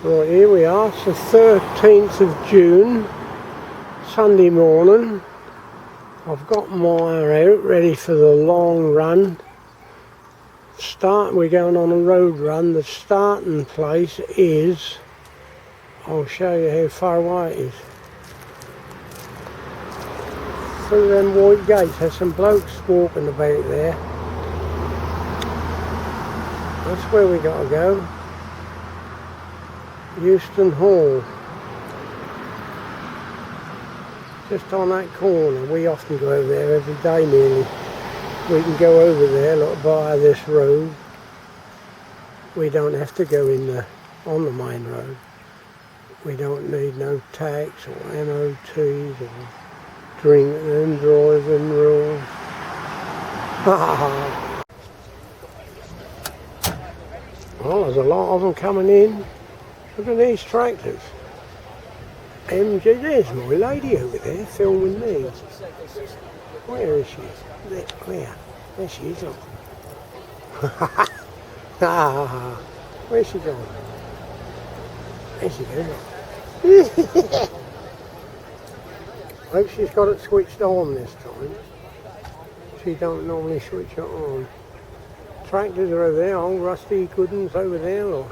Right, here we are. It's the 13th of June, Sunday morning. I've got Maya out ready for the long run. We're going on a road run. The starting place is, I'll show you how far away it is. Through them white gates, there's some blokes walking about there. That's where we got to go. Euston Hall. Just on that corner. We often go over there every day nearly. We can go over there, look, via this road. We don't have to go on the main road. We don't need no tax or MOTs or drinking and driving rules. Well, there's a lot of them coming in. Look at these tractors. MG, there's my lady over there filming me. Where is she? Where? There she is. Look. Where's she going? There she goes. Hope she's got it switched on this time. She don't normally switch it on. Tractors are over there, old rusty good ones over there. Look.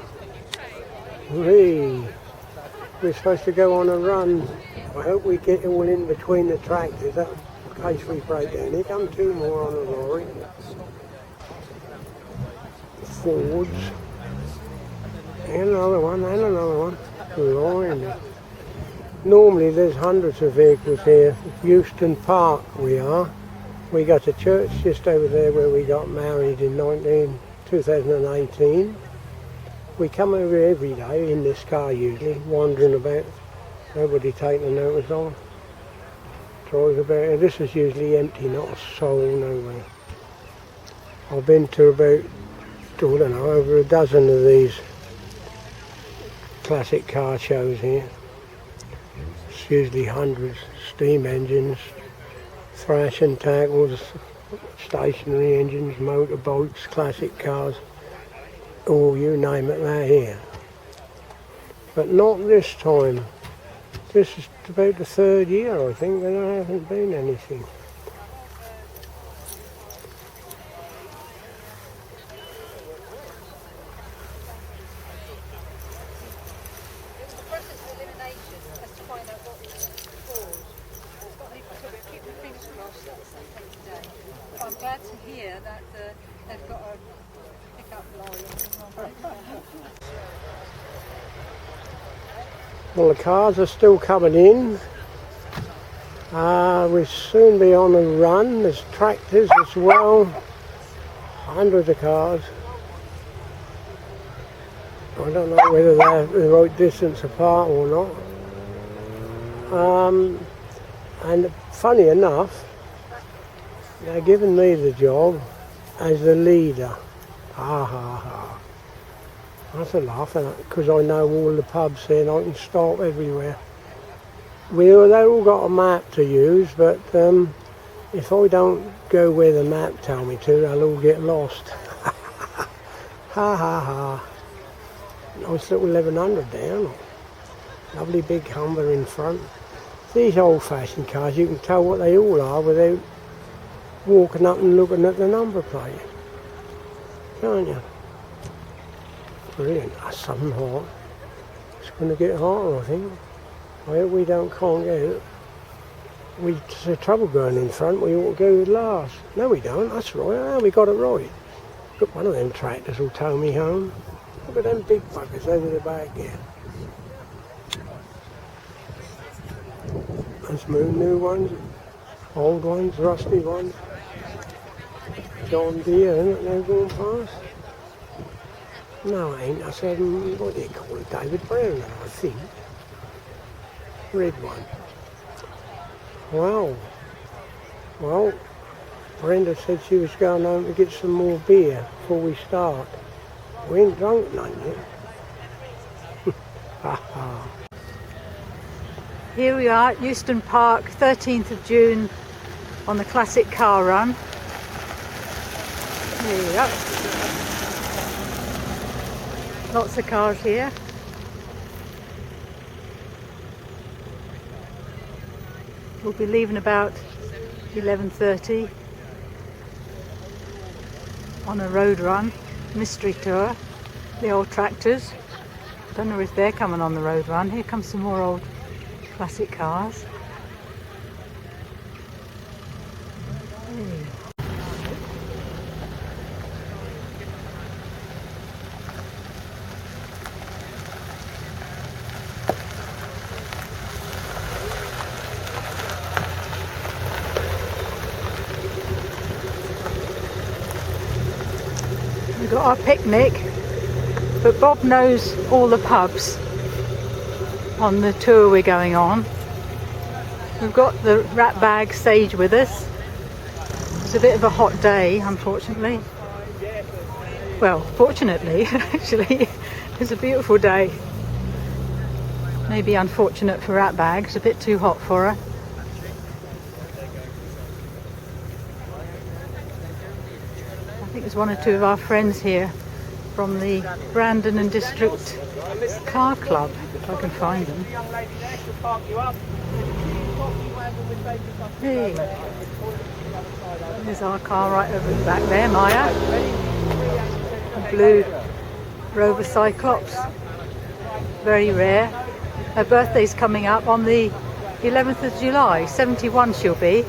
We're supposed to go on a run. I hope we get all in between the tractors, that's in case we break down. Here come two more on a lorry. Fords. And another one, and another one. Line. Normally there's hundreds of vehicles here. Euston Park we are. We got a church just over there where we got married in 2018. We come over every day in this car usually, wandering about. Nobody taking notice of. Drive about. This is usually empty, not a soul nowhere. I've been to about, I don't know, over a dozen of these classic car shows here. It's usually hundreds, steam engines, thrash and tackles, stationary engines, motorbikes, classic cars. Oh, you name it, they're here. But not this time. This is about the third year, I think, that there hasn't been anything. It's the process of elimination as to find out what caused. It's got people to keep their fingers crossed that it's not today. But I'm glad to hear that they've got a pickup lorry. Well, the cars are still coming in. We'll soon be on a run. There's tractors as well. Hundreds of cars. I don't know whether they're the right distance apart or not. And funny enough, they're giving me the job as the leader. Ha ha ha. That's a laugh, because I know all the pubs here and I can stop everywhere. They've all got a map to use, but if I don't go where the map tell me to, they'll all get lost. Ha ha ha. Nice little 1100 down. Lovely big Humber in front. These old-fashioned cars, you can tell what they all are without walking up and looking at the number plate. Can't you? Brilliant. That's something hot. It's going to get hotter, I think. I hope we don't conk out. It's a trouble going in front. We ought to go last. No, we don't. That's right. Oh, we got it right. Look, one of them tractors will tow me home. Look at them big buggers over the back there. There's new ones, old ones, rusty ones. John Deere, isn't it? They're going past. No, it ain't. I said, what do you call it? David Brown, I think. Red one. Wow. Well, Brenda said she was going home to get some more beer before we start. We ain't drunk none yet. Here we are at Euston Park, 13th of June on the Classic Car Run. There you go. Lots of cars here. We'll be leaving about 11:30 on a road run, mystery tour. The old tractors. Don't know if they're coming on the road run. Here comes some more old classic cars. Hey. We've got our picnic, but Bob knows all the pubs on the tour we're going on. We've got the rat bag Sage with us. It's a bit of a hot day, unfortunately. Well, fortunately, actually, it's a beautiful day. Maybe unfortunate for rat bag, it's a bit too hot for her. I think there's one or two of our friends here from the Brandon and District Car Club, if I can find them. Hey, there's our car right over the back there, Maya. A blue Rover Cyclops, very rare. Her birthday's coming up on the 11th of July, 71 she'll be.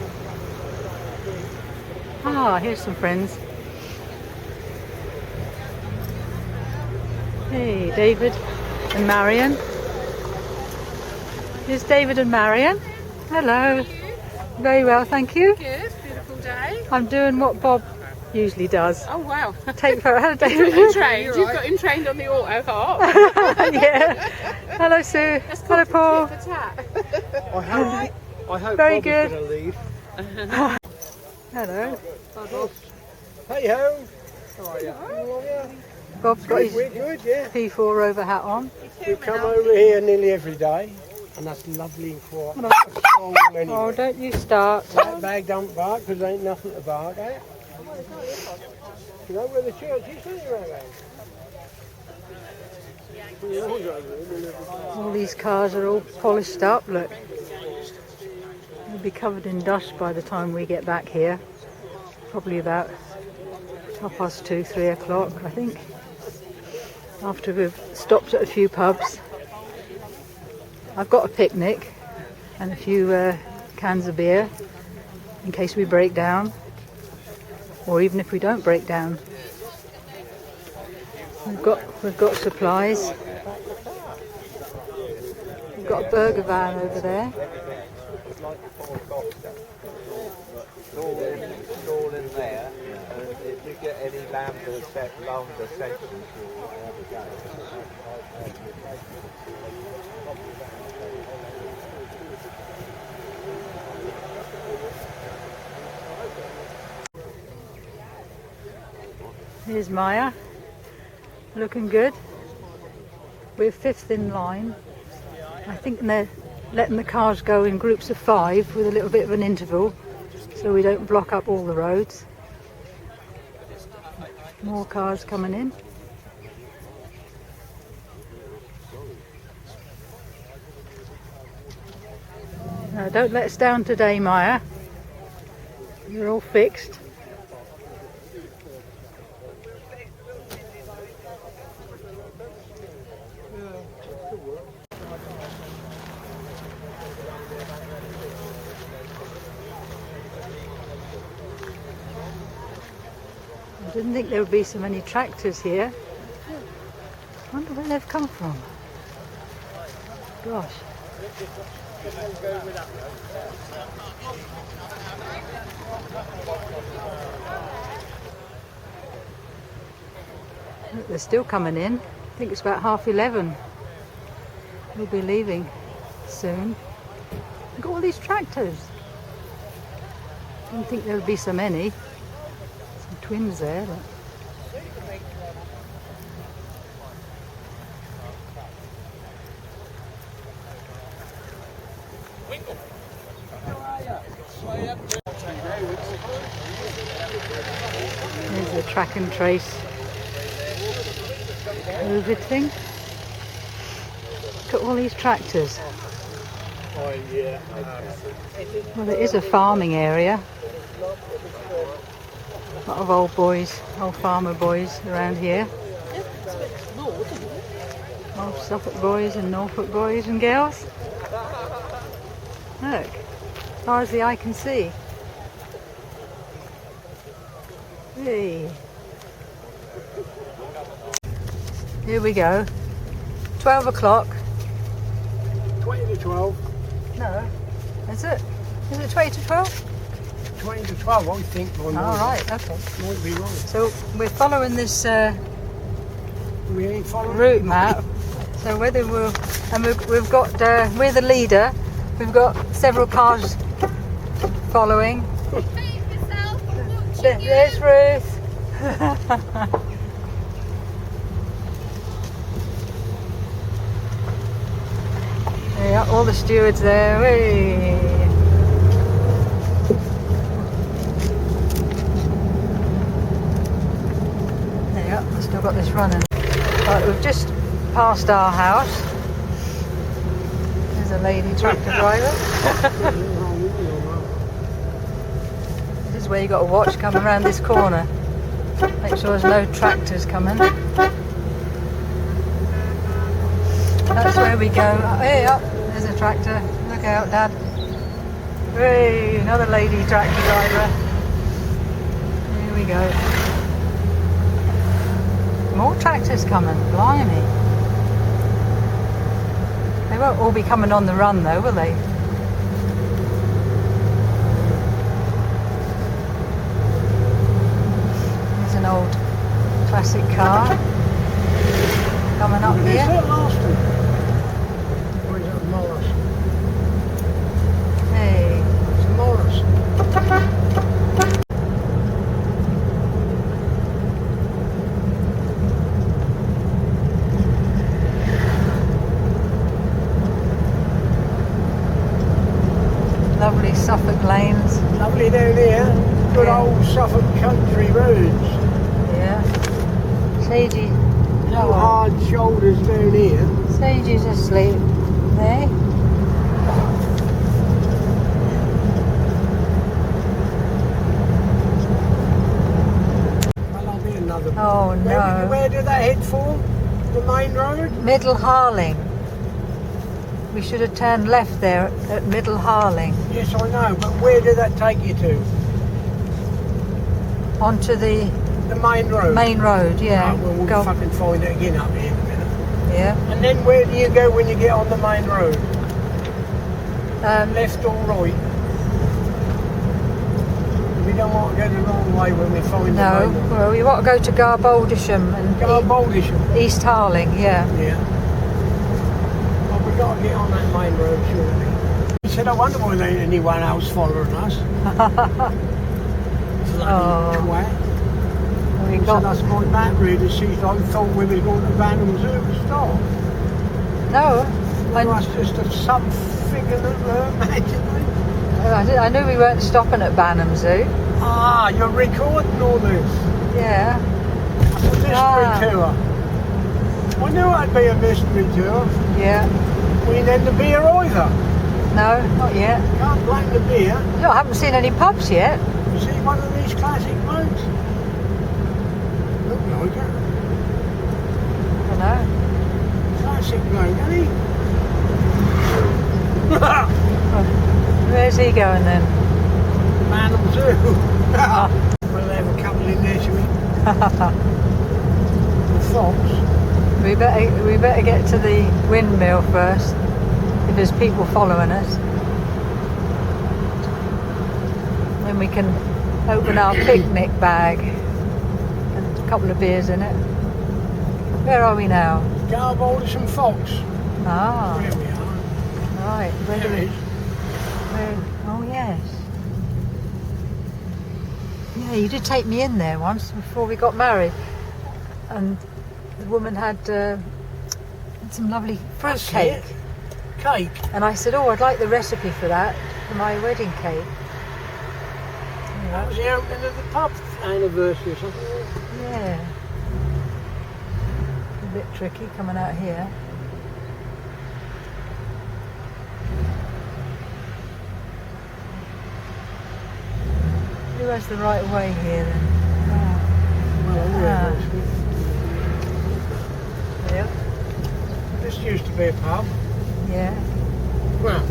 Ah, here's some friends. Hey, David and Marion. Here's David and Marion. Hello. Very well, thank you. Good, beautiful day. I'm doing what Bob usually does. Oh wow. Take photo. Hello, David. Entrained. You've got entrained on the auto hop. Yeah. Hello, Sue. Hello, Paul. I hope Very Bob good. is going to leave. Hello. Hey ho. How are you? How are you? Bob's got his We're good, yeah. P4 Rover hat on. We come over here nearly every day, and that's lovely and quiet. Anyway. Oh, don't you start. That bag don't bark because there ain't nothing to bark at. You know where the church is, don't you, All these cars are all polished up, look. They'll be covered in dust by the time we get back here. Probably about 2:30, 3 o'clock, I think. After we've stopped at a few pubs. I've got a picnic and a few cans of beer in case we break down, or even if we don't break down. We've got supplies. We've got a burger van over there. All in there, and if you get any longer sections, you'll have a go. Here's Maya, looking good. We're fifth in line. I think they're letting the cars go in groups of 5 with a little bit of an interval, so we don't block up all the roads. More cars coming in. Now, don't let us down today, Maya. You're all fixed. I didn't think there would be so many tractors here. I wonder where they've come from. Gosh. Look, they're still coming in. I think it's about 11:30. We'll be leaving soon. Look at all these tractors. Didn't think there would be so many. Some twins there. Look. There's a track and trace COVID thing. Look at all these tractors. Oh, yeah. Well, it is a farming area. A lot of old boys, old farmer boys around here. Old Suffolk boys and Norfolk boys and girls. Look, as far as the eye can see. Hey. Here we go. 12 o'clock. 20 to 12. No, is it? Is it 20 to 12? 20 to 12, I think. All right, okay. Might be wrong. So we're following this We ain't following route map. So whether we've got, we're the leader. We've got several cars following. There's Ruth. Yeah, all the stewards there. Whee. Yeah, we've still got this running. Right, we've just passed our house. There's a lady tractor driver. This is where you got to watch coming around this corner. Make sure there's no tractors coming. That's where we go. Hey, up, there's a tractor. Look out, Dad. Hey, another lady tractor driver. Here we go. More tractors coming, blimey. They won't all be coming on the run though, will they? There's an old classic car coming up here. Is that last one? Or is that Morris? Hey. It's Morris. Lovely Suffolk lanes. Lovely down here. Good Yeah. old Suffolk country roads. Yeah. Sagey. No hard shoulders down here. Sagey's asleep. There. Well, I'll be another. Oh no. Where did that head for? The main road? Middle Harling. We should have turned left there at Middle Harling. Yes, I know, but where did that take you to? Onto the The main road? main road, yeah. Right, well, we'll Go. fucking find it again up here in a minute. Yeah. And then where do you go when you get on the main road? Um, Left or right? We don't want to go the wrong way when we find the no. main road. Well, we want to go to Garboldisham and Garboldisham. East Harling, yeah. Yeah. Well, we've got to get on that main road shortly. He said, I wonder why there ain't anyone else following us. Bloody twat. We He got said, I spotted that really. She thought we were going to Banham Zoo to stop. no. Well, that's just some figure of imaginary. I knew we weren't stopping at Banham Zoo. Ah, you're recording all this. Yeah. That's a mystery tour. I knew it'd be a mystery tour. Yeah. We ain't had the beer either. No, not yet. Can't blame the beer. No, I haven't seen any pubs yet. You see one of these classic boats? Look like it. I don't know. Classic bloke, isn't he? Where's he going then? Banham Zoo. We'll have a couple in there, shall we? The fox. We better get to the windmill first. If there's people following us, then we can open our picnic bag and a couple of beers in it. Where are we now? Garboldisham Fox. Ah, There we are. right. Where do There it we? is. Oh yes. Yeah, you did take me in there once before we got married, and the woman had some lovely fruit That's cake. it. Cake. And I said, oh, I'd like the recipe for that, for my wedding cake. That was the opening of the pub anniversary or something. Yeah. A bit tricky coming out here. Who has the right of way here then? Well, Yep. this used to be a pub. Yeah. Well,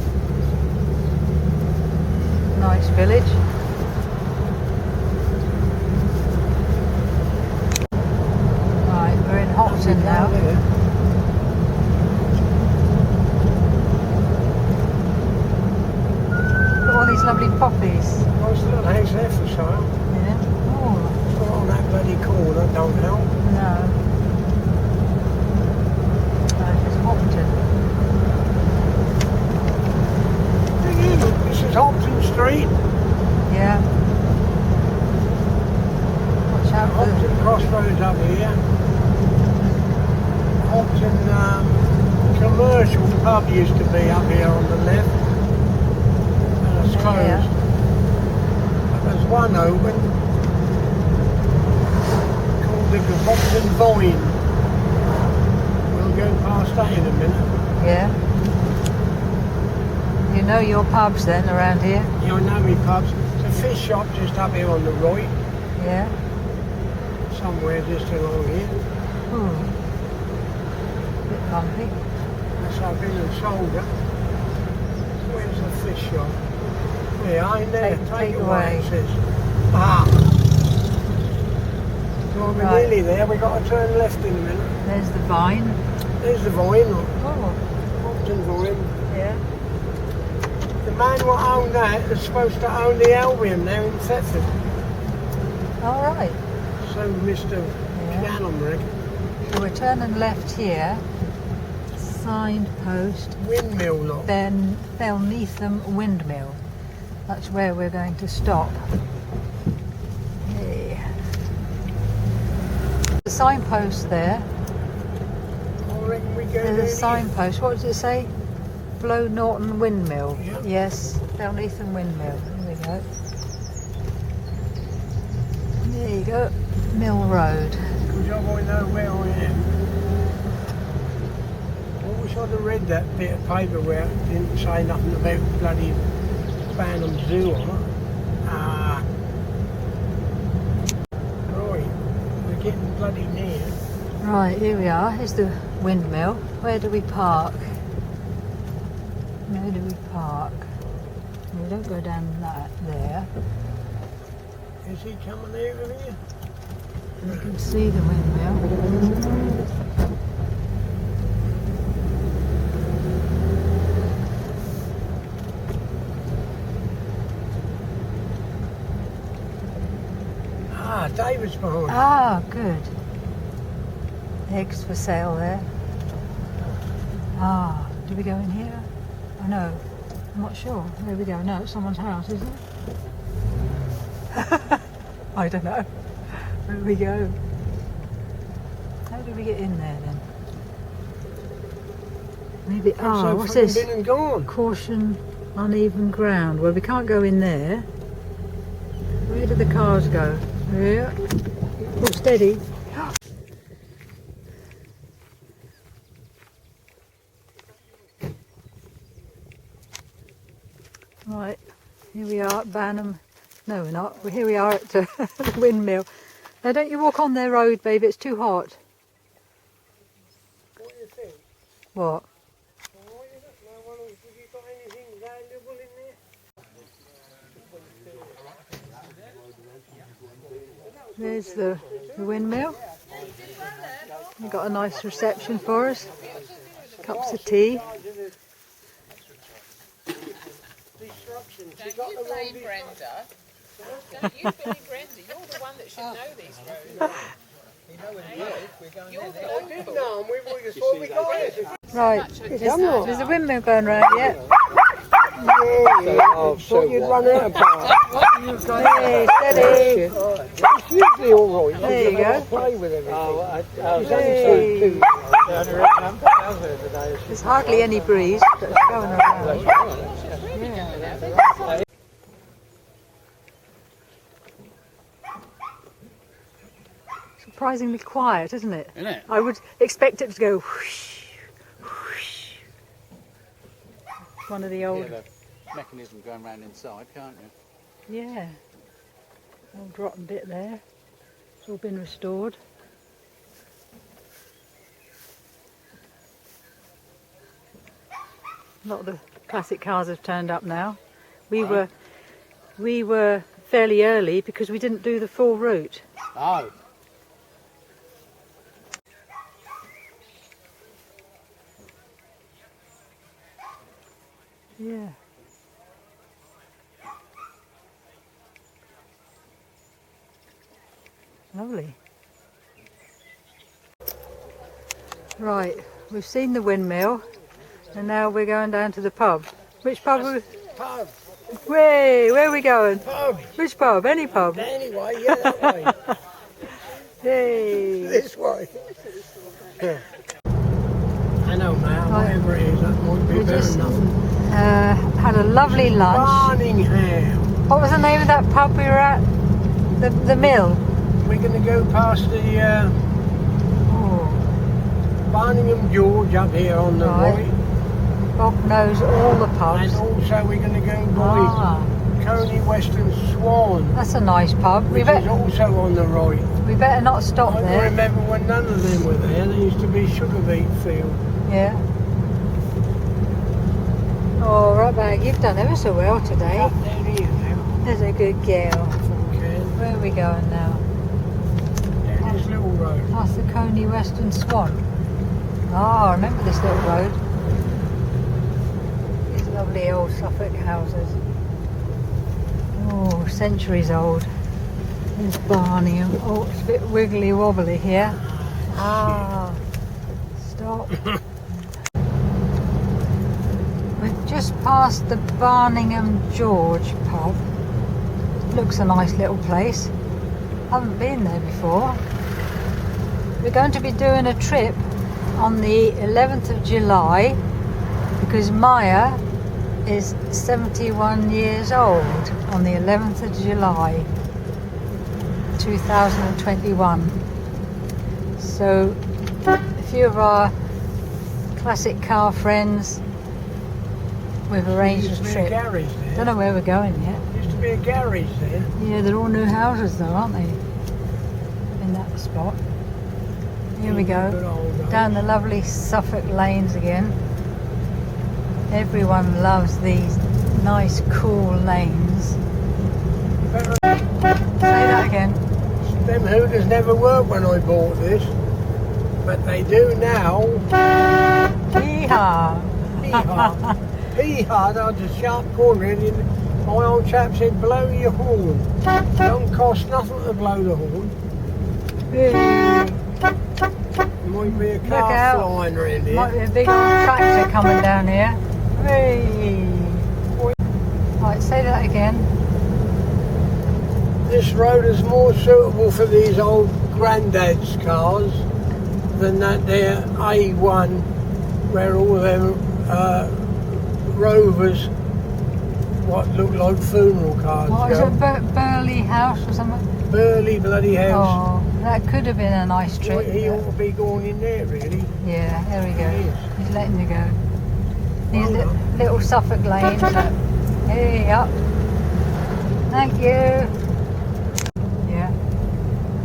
Nice village. Right, we're in Hopton now. Got all these lovely poppies. Well, it's not house there for sale. Yeah. Oh, Not on that bloody corner, don't help. no. It's Hopton. This is Hopton Street. Yeah. Watch out for Hopton Crossroads up here. Hopton Commercial Pub used to be up here on the left. And it's closed. Yeah. But there's one open called the Hopton Vine. We'll go past that in a minute. Yeah. You know your pubs then around here? You know me pubs. There's a fish shop just up here on the right. Yeah. Somewhere just along here. Ooh. Bit bumpy. That's I've been and sold it. Where's the fish shop? Yeah, ain't there. Take away. It says. Ah. So we're Right. nearly there. We've got to turn left in a minute. There's the vine. There's the Vine. Oh. Hopton Vine. Yeah. The man who owned that is supposed to own the Albion there in Thetford. All right. So Mr. Yeah. Canham, reckon. So we're turning left here. Signpost Windmill lock. Ben Felneatham Windmill. That's where we're going to stop. Hey. The signpost there. I reckon we go There's a there. signpost. What does it say? Blow Norton Windmill. Yeah. Yes, Felneatham Windmill. There we go. There you go. Mill Road. Because I want to know where I am. I wish I'd have read that bit of paper where it didn't say nothing about bloody Banham Zoo on it. Ah. Right, we're getting bloody near. Right, here we are. Here's the windmill. Where do we park? Where do we park? We don't go down that there. Is he coming over here? You can see the windmill. Ah, David's behind. Ah, good. Eggs for sale there. Ah, do we go in here? Oh no, I'm not sure. There we go. No, it's someone's house, isn't it? I don't know. Where do we go? How do we get in there then? Maybe. Ah, so what's fucking this? been and gone. Caution, uneven ground. Well, we can't go in there. Where do the cars go? Yeah. Pull steady. Right, here we are at Banham. No, we're not. Here we are at the windmill. Now, don't you walk on their road, babe. It's too hot. What do you think? What? Have you got anything valuable in there? There's the windmill. We've got a nice reception for us. Cups of tea. Don't you blame Brenda. Don't you blame Brenda. You're the one that should know these roads. You're the local. No, we just thought we got it. Right, there's a windmill going round yet. Yeah, thought you'd run out of power. Hey, steady. It's usually all right. There you go. Play with everything. Hey. There's hardly any breeze, but it's going around. Yeah. Surprisingly quiet, isn't it? Isn't it? I would expect it to go whoosh, whoosh. One of the old. Yeah, the mechanism going round inside, can't you? Yeah. Old rotten bit there. It's all been restored. A lot of the classic cars have turned up now. We were fairly early because we didn't do the full route. Oh. Yeah. Lovely. Right, we've seen the windmill and now we're going down to the pub. Which pub? Pub. Where are we going? Pub. Which pub? Any pub? Anyway, yeah, that way. Yay! This way. Yeah. I know now, Right. whatever it is, that might be We better just than nothing. had a lovely lunch. Barningham. What was the name of that pub we were at? The mill. We're going to go past the Oh, Barningham George up here on the Right. right. Bob knows all the And pubs. also we're going to go by Ah, Coney Western Swan, that's a nice pub. which is also on the right. We better not stop I there. remember when none of them were there, there used to be sugar beet field. Yeah. Oh, right back. You've done ever so well today. Up down here now. There's a good girl. Okay. Where are we going now? Down this little road. Past the Coney Western Swan. Ah, I remember this little road. These lovely old Suffolk houses. Oh, centuries old. There's Barningham. Oh, it's a bit wiggly wobbly here. Ah, stop. We've just passed the Barningham George pub. Looks a nice little place. Haven't been there before. We're going to be doing a trip on the 11th of July because Maya is 71 years old on the 11th of July 2021. So a few of our classic car friends, we've arranged Used a to be a trip. garage there. Don't know where we're going yet. Used to be a garage there. Yeah, they're all new houses though, aren't they? In that spot. Here we Good go. old days. Down the lovely Suffolk lanes again. Everyone loves these nice, cool lanes. Better- Say that again. Them hooters never worked when I bought this, but they do now. Yeehaw! Hee-haw. Hee-haw, that's a sharp corner. And my old chap said, blow your horn. Don't cost nothing to blow the horn. Hey. Might be a Look car out. flying around here. Might be a big old tractor coming down here. Hey. Right, say that again. This road is more suitable for these old granddad's cars than that there A1 where all them Rovers, what look like funeral cars What is go. it, Burley House or something? Burley bloody house. Oh, that could have been a nice trip. He but- ought to be going in there really. Yeah, there we He go. is. He's letting you go. These Well done. little Suffolk lanes. Hey, up. Thank you. Yeah.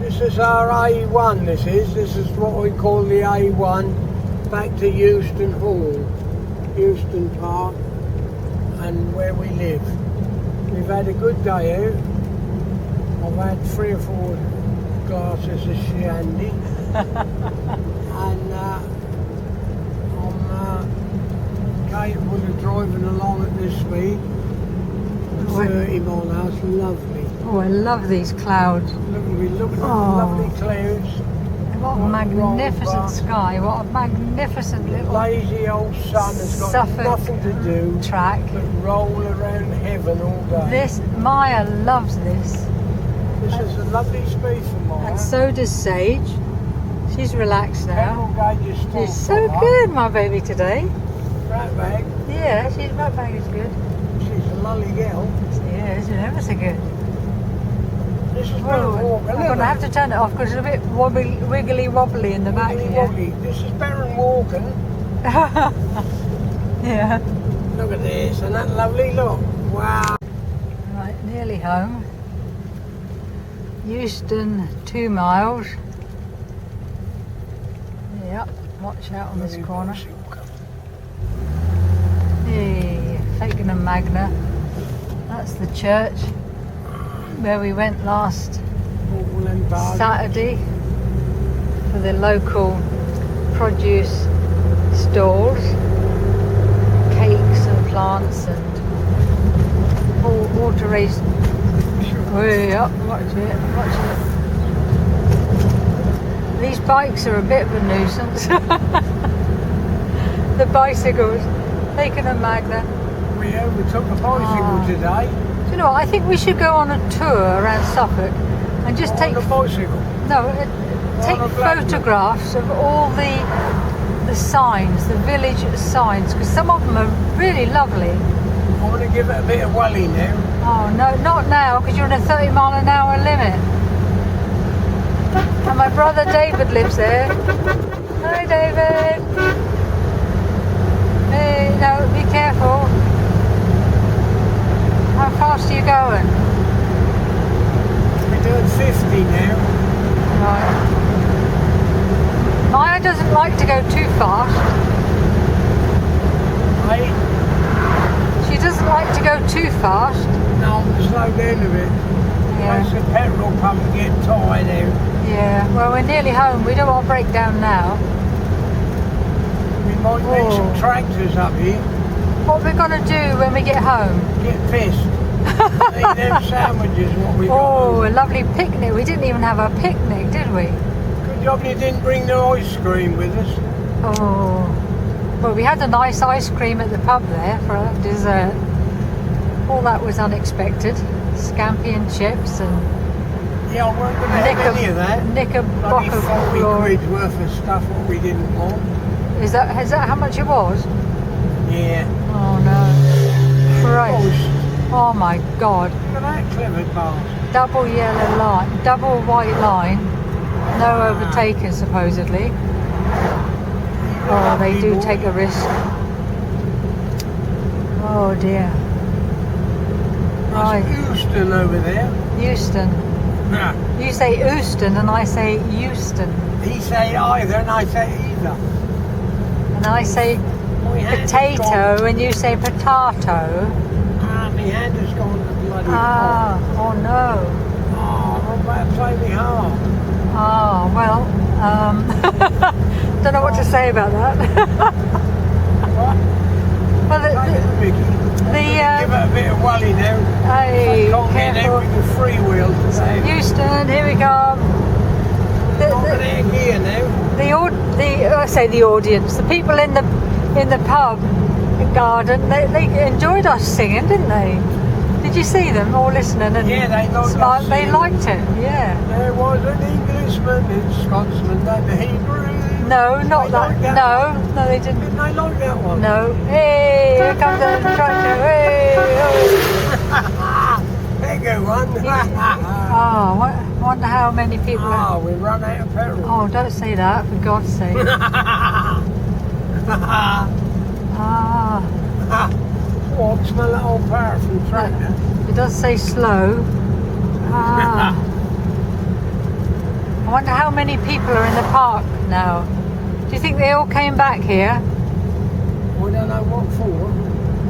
This is our A1 this is what we call the A1 back to Euston Hall, Euston Park and where we live. We've had a good day out. I've had 3 or 4 glasses of shandy and I'm capable of driving along at this speed. 30 mile an hour, it's lovely. Oh, I love these clouds. Look at the Oh. lovely clouds. What a Right, magnificent right. sky. What a magnificent little Lazy old sun has got Suffolk nothing to do track. but roll around heaven all day. This, Maya loves this. This is a lovely speed for mine. And so does Sage. She's relaxed now. Petrol gauge is still She's so full, good, my baby, today. Right back. Yeah, she's right back is good. She's a lolly girl. Yeah, she's ever so good. This is Oh, better walking. I'm going to have to turn it off because it's a bit wiggly wobbly in the back here. This is better than walking. Yeah. Look at this, and that lovely look. Wow. Right, nearly home. Euston 2 miles. Yep, watch out on this corner. Hey, taking a Magna. That's the church where we went last Saturday for the local produce stalls, cakes and plants and water race. Way up, watch it, watch it. These bikes are a bit of a nuisance. The bicycles, taking a Magna. We overtook a bicycle today. Do you know what? I think we should go on a tour around Suffolk and just take On a bicycle. take photographs of all the signs, the village signs, because some of them are really lovely. I want to give it a bit of welly now. Oh no, not now, because you're on a 30-mile-an-hour limit. And my brother David lives there. Hi David. Hey, no, be careful. How fast are you going? We're doing 50 now. Right. Maya doesn't like to go too fast. Hey, She doesn't like to go too fast. no, slow down a bit. Yeah. Once the petrol pump get tired out. Yeah, well, we're nearly home. We don't want to break down now. We might need some tractors up here. What we're going to do when we get home? Get pissed. Eat them sandwiches, what we Oh, got. a lovely picnic. We didn't even have a picnic, did we? Good job you didn't bring the ice cream with us. Oh, well, we had a nice ice cream at the pub there for a dessert. All that was unexpected. Scampi and chips and Yeah, I weren't going to have any of that. Bloody knickerbocker 40 glory. quid worth of stuff what we didn't want. Is that how much it was? Yeah. Oh no. Christ. Oh my God. Look at that clever bastard. Double yellow line, double white line. No overtaking supposedly. Oh, they do take a risk. Oh dear. Right, That's Euston over there. Euston. Yeah. You say Euston and I say Euston. He say either and I say either. And I say My hand has potato gone- and you say potato. my hand has gone to bloody Ah, oh no. Oh, I'm about to play me hard. Oh, well, don't know what to say about that. What? Well, Take it, Vicky. Give it a bit of welly now. hey, Can't get out careful. with the freewheel today. Euston, here we come. Not an egg here now. I say the audience, the people in the pub garden, they enjoyed us singing, didn't they? Did you see them all listening and Yeah, they liked us they singing. liked it, yeah. There was an Englishman in Scotsman and he grew. No, not They that. liked that No, no, they didn't. Didn't they like that one? No. Hey, here comes the tractor. Hey, There go one. oh, I wonder how many people are. Oh, we run out of petrol. Oh, don't say that, for God's sake. Ah, Oh, smell that old power from the tractor. it does say slow. Ah. I wonder how many people are in the park now. Do you think they all came back here? We don't know what for.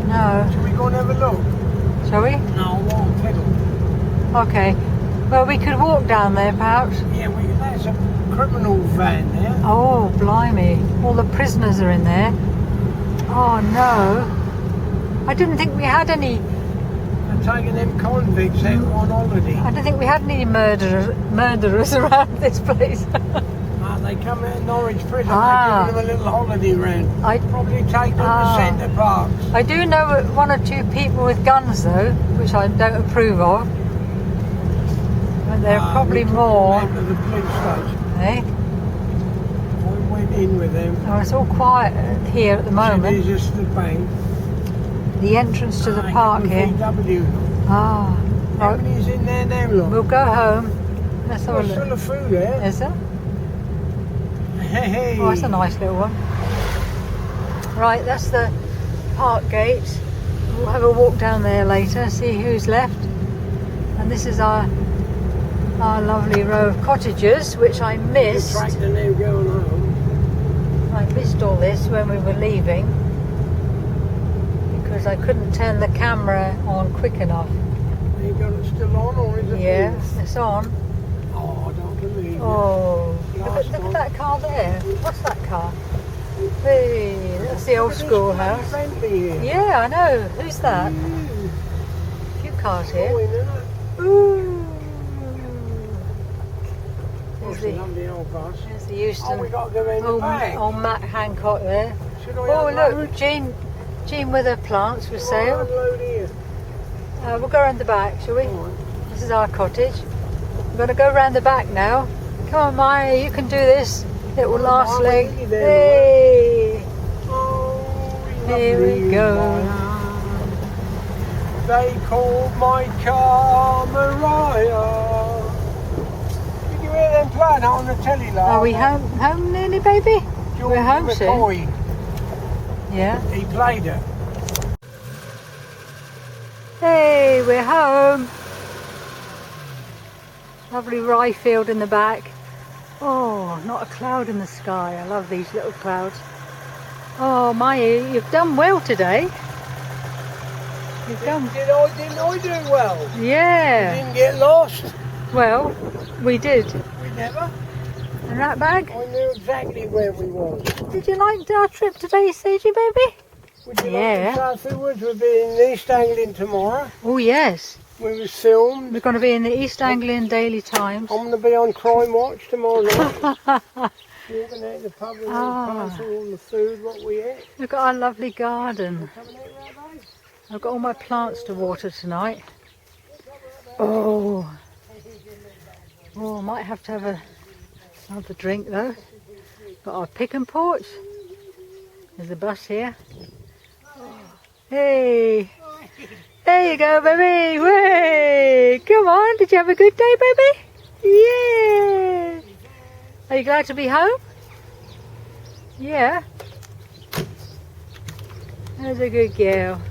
No. Should we go and have a look? Shall we? No, I won't fiddle. Okay. Well, we could walk down there, perhaps. Yeah, that's a criminal van there. Oh, blimey. All the prisoners are in there. Oh, no. I didn't think we had any... They're taking them convicts out on holiday. I don't think we had any murderers around this place. They come out of Norwich prison, Ah. they're giving them a little holiday round. I Probably take them Ah. to Centre Parks. I do know one or two people with guns though, which I don't approve of. But there are probably we took more. them out to the police station. Eh? We went in with them. Oh, it's all quiet here at the moment. It's just the bank. The entrance to the park here. VW. Ah, How right. many's in there now, look? We'll go home. Let's have a There's look. full of food there. Is there? Hey, hey. Oh, that's a nice little one. Right, that's the park gate. We'll have a walk down there later, see who's left. And this is our our lovely row of cottages, which I missed. The tractor now going home. I missed all this when we were leaving because I couldn't turn the camera on quick enough. You got it still on, or is it? Yeah, finished? it's on. Oh, I don't believe it. Oh, look at that car there. What's that car? Hey, that's the old schoolhouse. Friendly here. Yeah, I know. Who's that? A few cars here. Oh, isn't it? Ooh. What's There's the lovely old bus? there's the Oh, we Euston. got to go in the Oh, back. Matt Hancock there. Should I Oh, unload? look, Jean with her plants for Oh, sale. unload here. We'll go around the back, shall we? All right. This is our cottage. We're going to go round the back now. Come on, Maya, you can do this. Little last Mama, leg. look at them. Hey! Oh, Here we lovely go. man. They called my car Mariah. Did you hear them playing on the telly last Are we night? home nearly, baby? Georgie We're home soon. McCoy, Yeah. he played it. Hey, we're home. Lovely rye field in the back. Oh, not a cloud in the sky. I love these little clouds. Oh, Maya, you've done well today. You've done. Didn't I do well? Yeah. Didn't get lost. Well, we did. We never. And that bag? I knew exactly where we was. Did you like our trip today, Seiji baby? Would you Yeah. like to say afterwards? We'll be in East Anglian tomorrow. Oh, yes. We was filmed. We're going to be in the East Anglian Daily Times. I'm going to be on Crime Watch tomorrow night. We're going to eat the pub and Ah. pass all the food, what we ate. Look at our lovely garden. Come and eat that, babe. I've got all my plants to water tonight. Oh. Oh, I might have to have another drink though. Got our pick and porch. There's a bus here. Hey. There you go, baby. Way. Come on. Did you have a good day, baby? Yeah. Are you glad to be home? Yeah. That's a good girl.